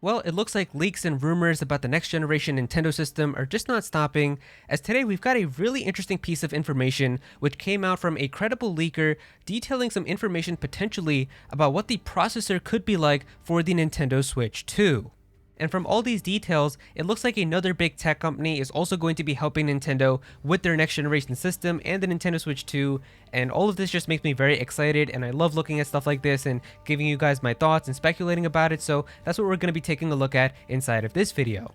Well, it looks like leaks and rumors about the next generation Nintendo system are just not stopping, as today we've got a really interesting piece of information which came out from a credible leaker detailing some information potentially about what the processor could be like for the Nintendo Switch 2. And from all these details, it looks like another big tech company is also going to be helping Nintendo with their next generation system and the Nintendo Switch 2. And all of this just makes me very excited, and I love looking at stuff like this and giving you guys my thoughts and speculating about it. So that's what we're going to be taking a look at inside of this video.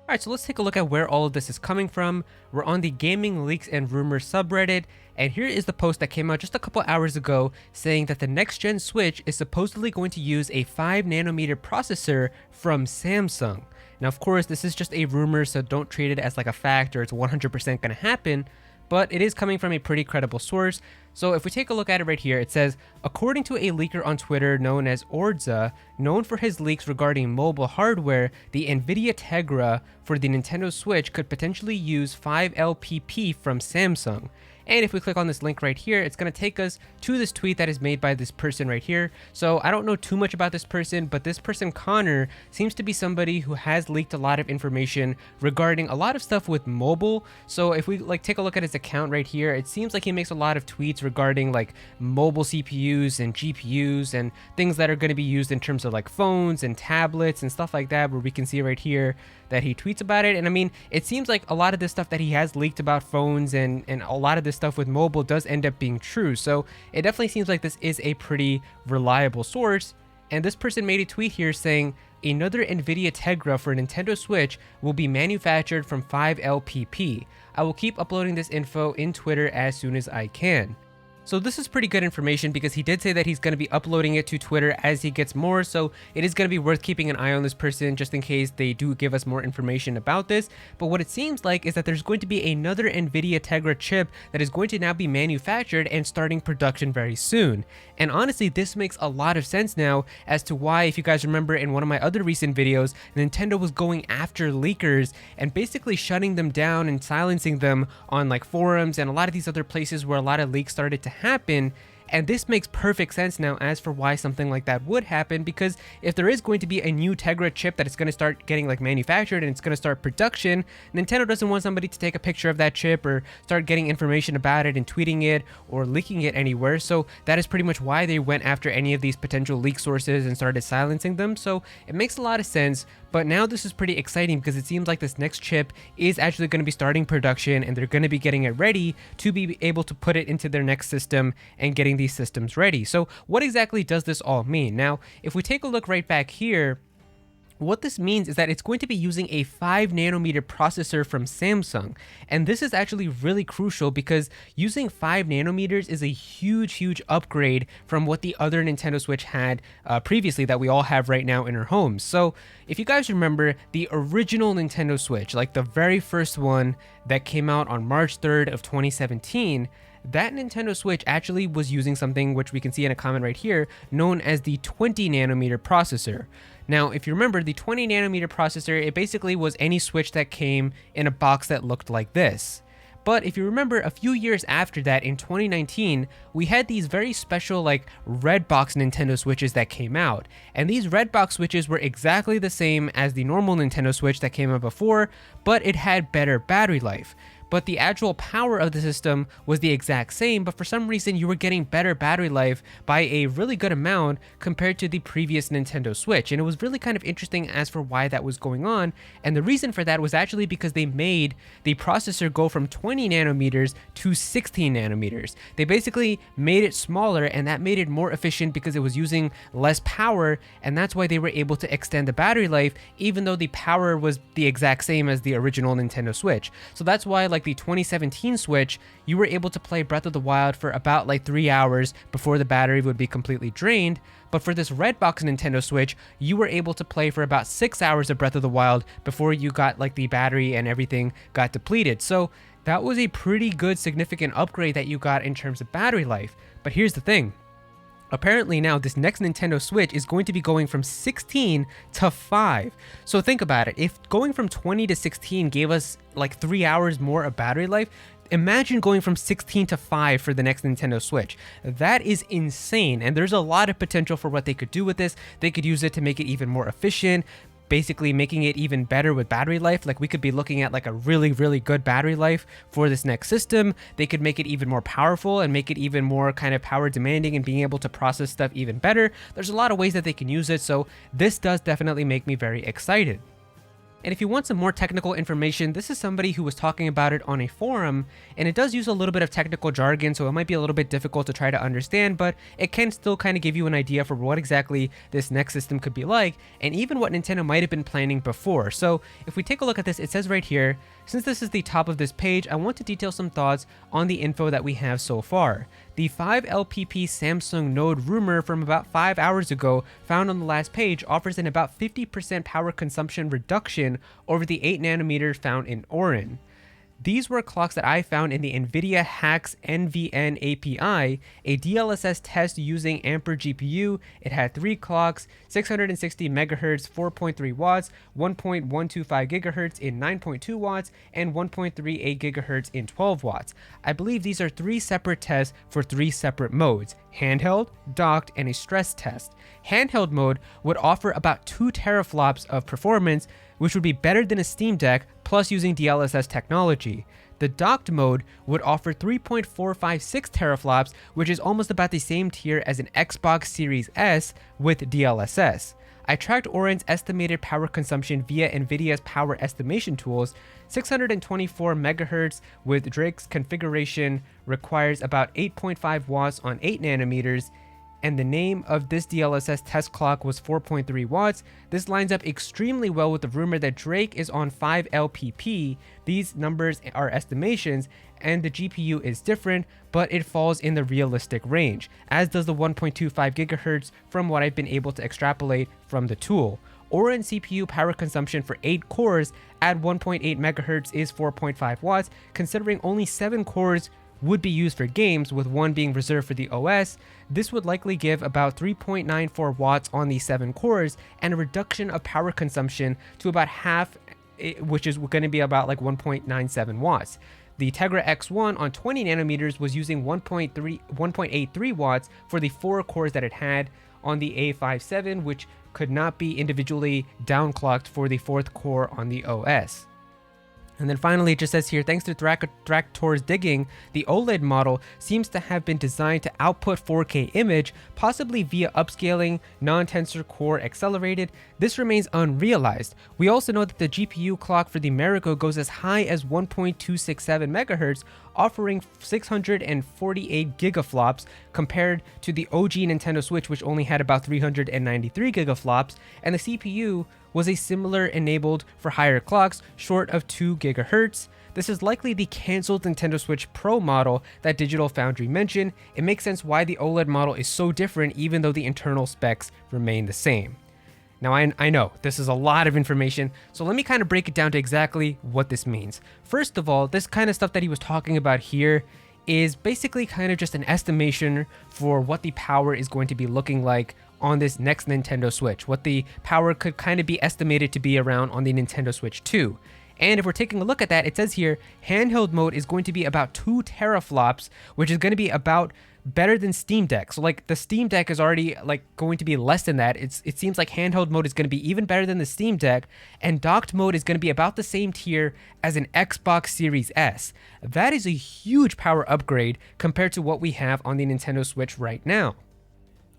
Alright, so let's take a look at where all of this is coming from. We're on the Gaming Leaks and Rumors subreddit, and here is the post that came out just a couple hours ago saying that the next gen Switch is supposedly going to use a 5nm processor from Samsung. Now, of course, this is just a rumor, so don't treat it as like a fact or it's 100% going to happen, but it is coming from a pretty credible source. So if we take a look at it right here, it says, according to a leaker on Twitter known as Ordza, known for his leaks regarding mobile hardware, the NVIDIA Tegra for the Nintendo Switch could potentially use 5LPP from Samsung. And if we click on this link right here, it's going to take us to this tweet that is made by this person right here. So I don't know too much about this person, but this person, Connor, seems to be somebody who has leaked a lot of information regarding a lot of stuff with mobile. So if we take a look at his account right here, it seems like he makes a lot of tweets regarding like mobile CPUs and GPUs and things that are going to be used in terms of like phones and tablets and stuff like that, where we can see right here that he tweets about it. And I mean, it seems like a lot of this stuff that he has leaked about phones and a lot of this stuff with mobile does end up being true. So it definitely seems like this is a pretty reliable source. And this person made a tweet here saying, another NVIDIA Tegra for Nintendo Switch will be manufactured from 5LPP. I will keep uploading this info in Twitter as soon as I can. So this is pretty good information because he did say that he's going to be uploading it to Twitter as he gets more, so it is going to be worth keeping an eye on this person just in case they do give us more information about this. But what it seems like is that there's going to be another NVIDIA Tegra chip that is going to now be manufactured and starting production very soon. And honestly, this makes a lot of sense now as to why, if you guys remember in one of my other recent videos, Nintendo was going after leakers and basically shutting them down and silencing them on like forums and a lot of these other places where a lot of leaks started to happen. And this makes perfect sense now as for why something like that would happen, because if there is going to be a new Tegra chip that is going to start getting like manufactured and it's going to start production, Nintendo doesn't want somebody to take a picture of that chip or start getting information about it and tweeting it or leaking it anywhere. So that is pretty much why they went after any of these potential leak sources and started silencing them. So it makes a lot of sense. But now this is pretty exciting because it seems like this next chip is actually going to be starting production and they're going to be getting it ready to be able to put it into their next system and getting these systems ready. So what exactly does this all mean? Now, if we take a look right back here, what this means is that it's going to be using a 5nm processor from Samsung. And this is actually really crucial because using 5nm is a huge upgrade from what the other Nintendo Switch had previously that we all have right now in our homes. So if you guys remember the original Nintendo Switch, like the very first one that came out on March 3rd of 2017, that Nintendo Switch actually was using something which we can see in a comment right here, known as the 20nm processor. Now, if you remember, the 20nm processor, it basically was any Switch that came in a box that looked like this. But if you remember, a few years after that, in 2019, we had these very special like red box Nintendo Switches that came out. And these red box Switches were exactly the same as the normal Nintendo Switch that came out before, but it had better battery life. But the actual power of the system was the exact same, but for some reason you were getting better battery life by a really good amount compared to the previous Nintendo Switch. And it was really kind of interesting as for why that was going on. And the reason for that was actually because they made the processor go from 20nm to 16nm. They basically made it smaller, and that made it more efficient because it was using less power, and that's why they were able to extend the battery life even though the power was the exact same as the original Nintendo Switch. So that's why like the 2017 Switch, you were able to play Breath of the Wild for about like 3 hours before the battery would be completely drained. But for this red box Nintendo Switch, you were able to play for about 6 hours of Breath of the Wild before you got like the battery and everything got depleted. So that was a pretty good significant upgrade that you got in terms of battery life. But here's the thing. Apparently now this next Nintendo Switch is going to be going from 16 to 5. So think about it. If going from 20 to 16 gave us like 3 hours more of battery life, imagine going from 16 to 5 for the next Nintendo Switch. That is insane, and there's a lot of potential for what they could do with this. They could use it to make it even more efficient, basically making it even better with battery life. Like, we could be looking at like a really good battery life for this next system. They could make it even more powerful and make it even more kind of power demanding and being able to process stuff even better. There's a lot of ways that they can use it, so this does definitely make me very excited. And if you want some more technical information, this is somebody who was talking about it on a forum, and it does use a little bit of technical jargon, so it might be a little bit difficult to try to understand, but it can still kind of give you an idea for what exactly this next system could be like, and even what Nintendo might have been planning before. So if we take a look at this, it says right here, since this is the top of this page, I want to detail some thoughts on the info that we have so far. The 5LPP Samsung node rumor from about 5 hours ago, found on the last page, offers an about 50% power consumption reduction over the 8nm found in Orin. These were clocks that I found in the NVIDIA Hacks NVN API, a DLSS test using Ampere GPU. It had 3 clocks, 660 MHz, 4.3 watts, 1.125 GHz in 9.2 watts, and 1.38 GHz in 12 watts. I believe these are 3 separate tests for 3 separate modes: handheld, docked, and a stress test. Handheld mode would offer about 2 teraflops of performance, which would be better than a Steam Deck, plus using DLSS technology. The docked mode would offer 3.456 teraflops, which is almost about the same tier as an Xbox Series S with DLSS. I tracked Orin's estimated power consumption via NVIDIA's power estimation tools. 624 MHz with Drake's configuration requires about 8.5 watts on 8nm, and the name of this DLSS test clock was 4.3 watts. This lines up extremely well with the rumor that Drake is on 5LPP. These numbers are estimations, and the GPU is different, but it falls in the realistic range, as does the 1.25 GHz from what I've been able to extrapolate from the tool. Orin CPU power consumption for 8 cores at 1.8 MHz is 4.5 watts, considering only 7 cores would be used for games, with 1 being reserved for the OS. This would likely give about 3.94 watts on the 7 cores and a reduction of power consumption to about half, which is going to be about like 1.97 watts. The Tegra X1 on 20nm was using 1.83 watts for the 4 cores that it had on the A57, which could not be individually downclocked for the 4th core on the OS. And then finally, it just says here, thanks to Traktor's digging, the OLED model seems to have been designed to output 4K image, possibly via upscaling, non-tensor core accelerated. This remains unrealized. We also know that the GPU clock for the Amerigo goes as high as 1.267 MHz, offering 648 gigaflops compared to the OG Nintendo Switch, which only had about 393 gigaflops, and the CPU was a similar enabled for higher clocks, short of 2 GHz. This is likely the cancelled Nintendo Switch Pro model that Digital Foundry mentioned. It makes sense why the OLED model is so different, even though the internal specs remain the same. Now, I know this is a lot of information, so let me kind of break it down to exactly what this means. First of all, this kind of stuff that he was talking about here is basically kind of just an estimation for what the power is going to be looking like on this next Nintendo Switch, what the power could kind of be estimated to be around on the Nintendo Switch 2. And if we're taking a look at that, it says here, handheld mode is going to be about 2 teraflops, which is going to be about better than Steam Deck. So like the Steam Deck is already like going to be less than that. It seems like handheld mode is going to be even better than the Steam Deck, and docked mode is going to be about the same tier as an Xbox Series S. That is a huge power upgrade compared to what we have on the Nintendo Switch right now.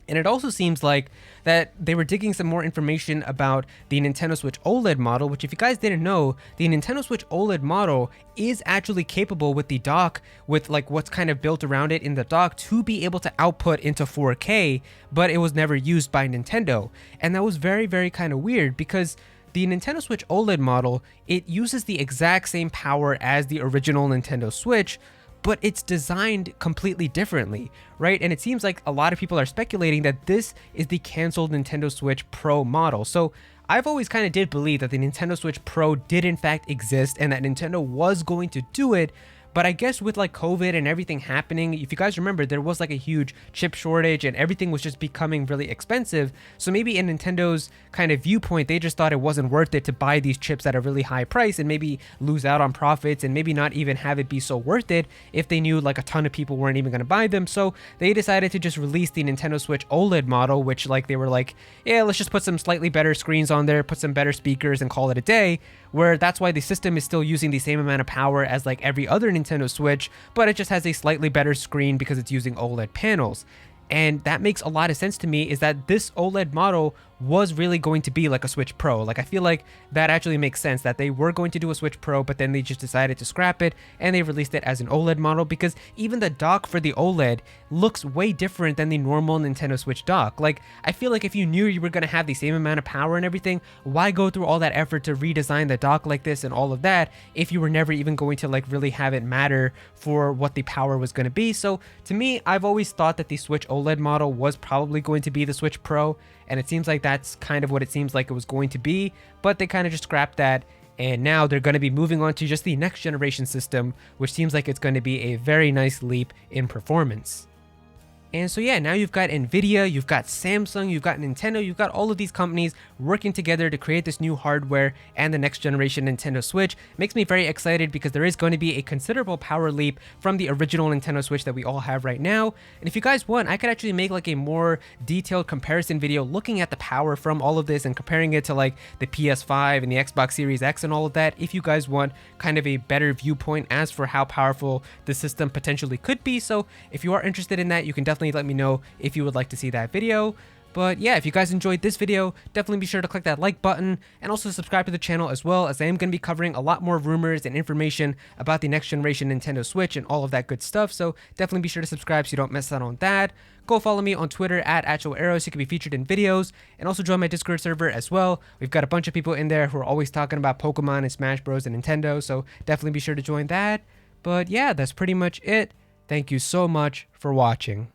And it also seems like that they were digging some more information about the Nintendo Switch OLED model, which if you guys didn't know, the Nintendo Switch OLED model is actually capable with the dock, with like what's kind of built around it in the dock, to be able to output into 4K, but it was never used by Nintendo. And that was very, very kind of weird, because the Nintendo Switch OLED model, it uses the exact same power as the original Nintendo Switch, but it's designed completely differently, right? And it seems like a lot of people are speculating that this is the canceled Nintendo Switch Pro model. So I've always kind of did believe that the Nintendo Switch Pro did in fact exist and that Nintendo was going to do it, But I guess with like COVID and everything happening, if you guys remember, there was like a huge chip shortage and everything was just becoming really expensive. So maybe in Nintendo's kind of viewpoint, they just thought it wasn't worth it to buy these chips at a really high price and maybe lose out on profits and maybe not even have it be so worth it if they knew like a ton of people weren't even going to buy them. So they decided to just release the Nintendo Switch OLED model, which like they were like, yeah, let's just put some slightly better screens on there, put some better speakers and call it a day, where that's why the system is still using the same amount of power as like every other Nintendo Switch, but it just has a slightly better screen because it's using OLED panels. And that makes a lot of sense to me, is that this OLED model was really going to be like a Switch Pro. Like I feel like that actually makes sense, that they were going to do a Switch Pro, but then they just decided to scrap it and they released it as an OLED model, because even the dock for the OLED looks way different than the normal Nintendo Switch dock. Like I feel like if you knew you were going to have the same amount of power and everything, why go through all that effort to redesign the dock like this and all of that if you were never even going to like really have it matter for what the power was going to be? So to me, I've always thought that the Switch OLED model was probably going to be the Switch Pro, and it seems like that's kind of what it seems like it was going to be, but they kind of just scrapped that, and now they're going to be moving on to just the next generation system, which seems like it's going to be a very nice leap in performance. And so yeah, now you've got Nvidia, you've got Samsung, you've got Nintendo, you've got all of these companies working together to create this new hardware and the next generation Nintendo Switch. It makes me very excited because there is going to be a considerable power leap from the original Nintendo Switch that we all have right now. And if you guys want, I could actually make like a more detailed comparison video looking at the power from all of this and comparing it to like the PS5 and the Xbox Series X and all of that, if you guys want kind of a better viewpoint as for how powerful the system potentially could be. So if you are interested in that, you can definitely let me know if you would like to see that video. But yeah, if you guys enjoyed this video, definitely be sure to click that like button and also subscribe to the channel, as well as I am going to be covering a lot more rumors and information about the next generation Nintendo Switch and all of that good stuff. So definitely be sure to subscribe so you don't miss out on that. Go follow me on Twitter at Aero so you can be featured in videos, and also join my Discord server as well. We've got a bunch of people in there who are always talking about Pokemon and Smash Bros and Nintendo, so definitely be sure to join that. But yeah, that's pretty much it. Thank you so much for watching.